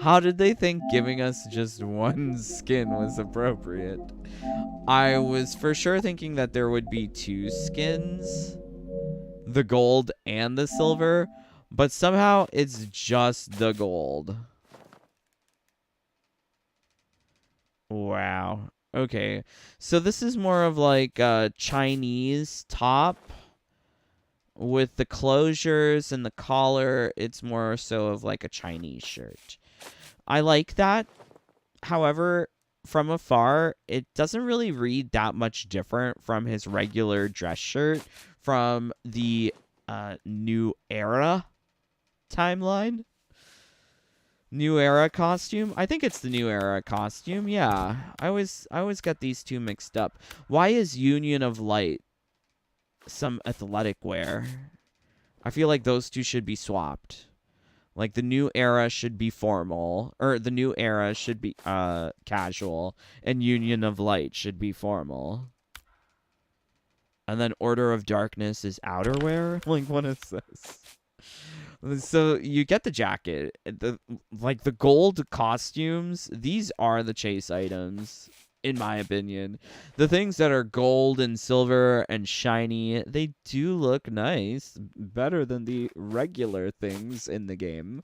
How did they think giving us just one skin was appropriate? I was for sure thinking that there would be two skins, the gold and the silver, but somehow it's just the gold. Wow. Okay. So this is more of like a Chinese top with the closures and the collar. It's more so of like a Chinese shirt. I like that. However, from afar, it doesn't really read that much different from his regular dress shirt from the New Era timeline. New Era costume? I think it's the New Era costume. Yeah. I always get these two mixed up. Why is Union of Light some athletic wear? I feel like those two should be swapped. Like the New Era should be formal, or the New Era should be casual, and Union of Light should be formal. And then Order of Darkness is outerwear? Like, what is this? So you get the jacket, the gold costumes. These are the chase items, in my opinion. The things that are gold and silver and shiny, they do look nice, better than the regular things in the game.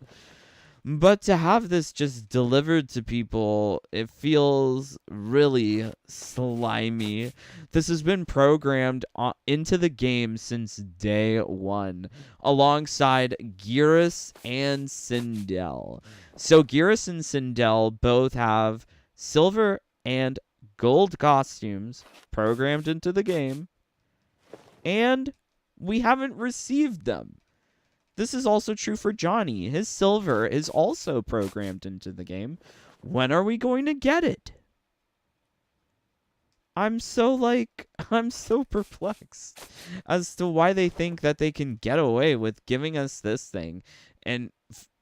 But to have this just delivered to people, it feels really slimy. This has been programmed into the game since day one, alongside Geras and Sindel. So Geras and Sindel both have silver and gold costumes programmed into the game, and we haven't received them. This is also true for Johnny. His silver is also programmed into the game. When are we going to get it? I'm so perplexed as to why they think that they can get away with giving us this thing and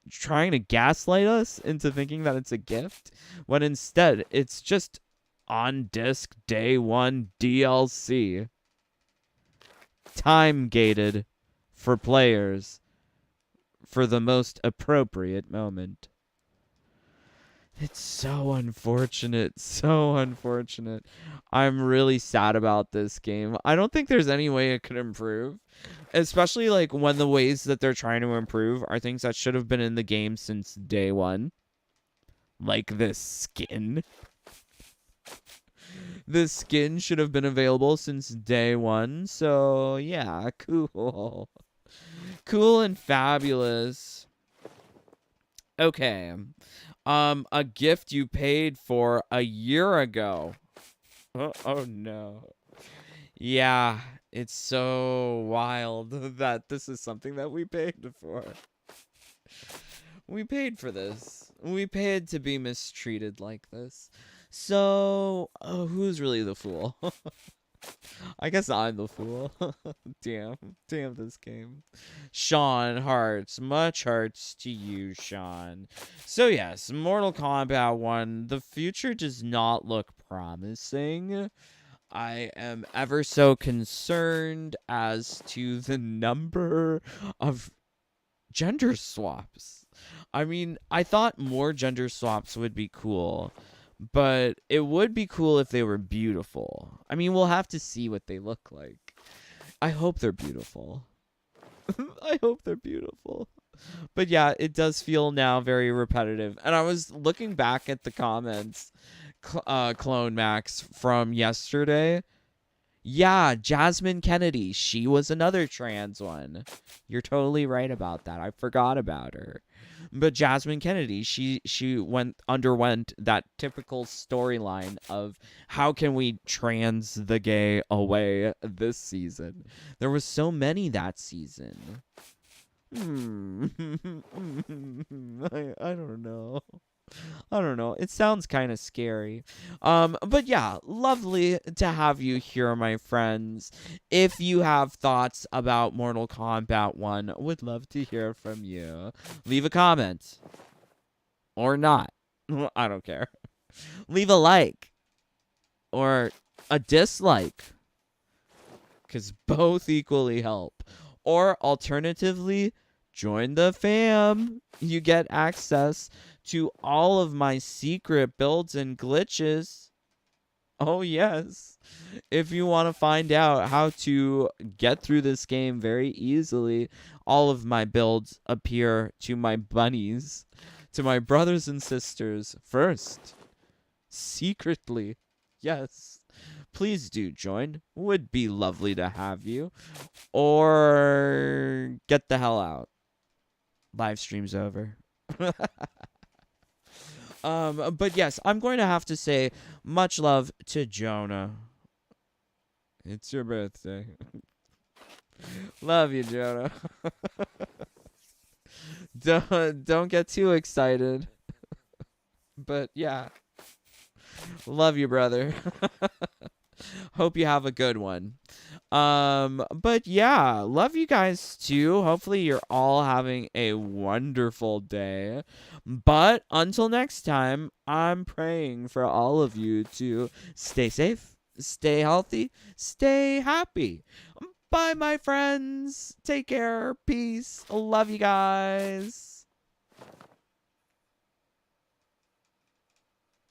trying to gaslight us into thinking that it's a gift, when instead it's just on disc day one DLC. Time gated for players for the most appropriate moment. It's so unfortunate. So unfortunate. I'm really sad about this game. I don't think there's any way it could improve. Especially like when the ways that they're trying to improve are things that should have been in the game since day one. Like this skin. This skin should have been available since day one. So yeah, cool. Cool and fabulous. Okay. A gift you paid for a year ago. Oh no. Yeah, it's so wild that this is something that we paid for. We paid for this. We paid to be mistreated like this. So, who's really the fool? I guess I'm the fool. Damn this game. Sean Hearts, much hearts to you, Sean. So yes, Mortal Kombat 1, the future does not look promising. I am ever so concerned as to the number of gender swaps. I mean, I thought more gender swaps would be cool, but it would be cool if they were beautiful. I mean, we'll have to see what they look like. I hope they're beautiful. I hope they're beautiful. But yeah, it does feel now very repetitive. And I was looking back at the comments, Clone Max, from yesterday. Yeah, Jasmine Kennedy. She was another trans one. You're totally right about that. I forgot about her. But Jasmine Kennedy, she underwent that typical storyline of how can we trans the gay away this season. There was so many that season. I don't know. I don't know. It sounds kind of scary. But yeah, lovely to have you here, my friends. If you have thoughts about Mortal Kombat 1, would love to hear from you. Leave a comment. or not. I don't care. Leave a like or a dislike, because both equally help. Or alternatively, join the fam. You get access to all of my secret builds and glitches. Oh, yes. If you want to find out how to get through this game very easily, all of my builds appear to my bunnies, to my brothers and sisters first. Secretly. Yes. Please do join. Would be lovely to have you. Or get the hell out. Live stream's over. But yes, I'm going to have to say much love to Jonah. It's your birthday. Love you, Jonah. Don't get too excited. But yeah. Love you, brother. Hope you have a good one. But yeah, love you guys too. Hopefully you're all having a wonderful day. But until next time, I'm praying for all of you to stay safe, stay healthy, stay happy. Bye, my friends. Take care. Peace. Love you guys.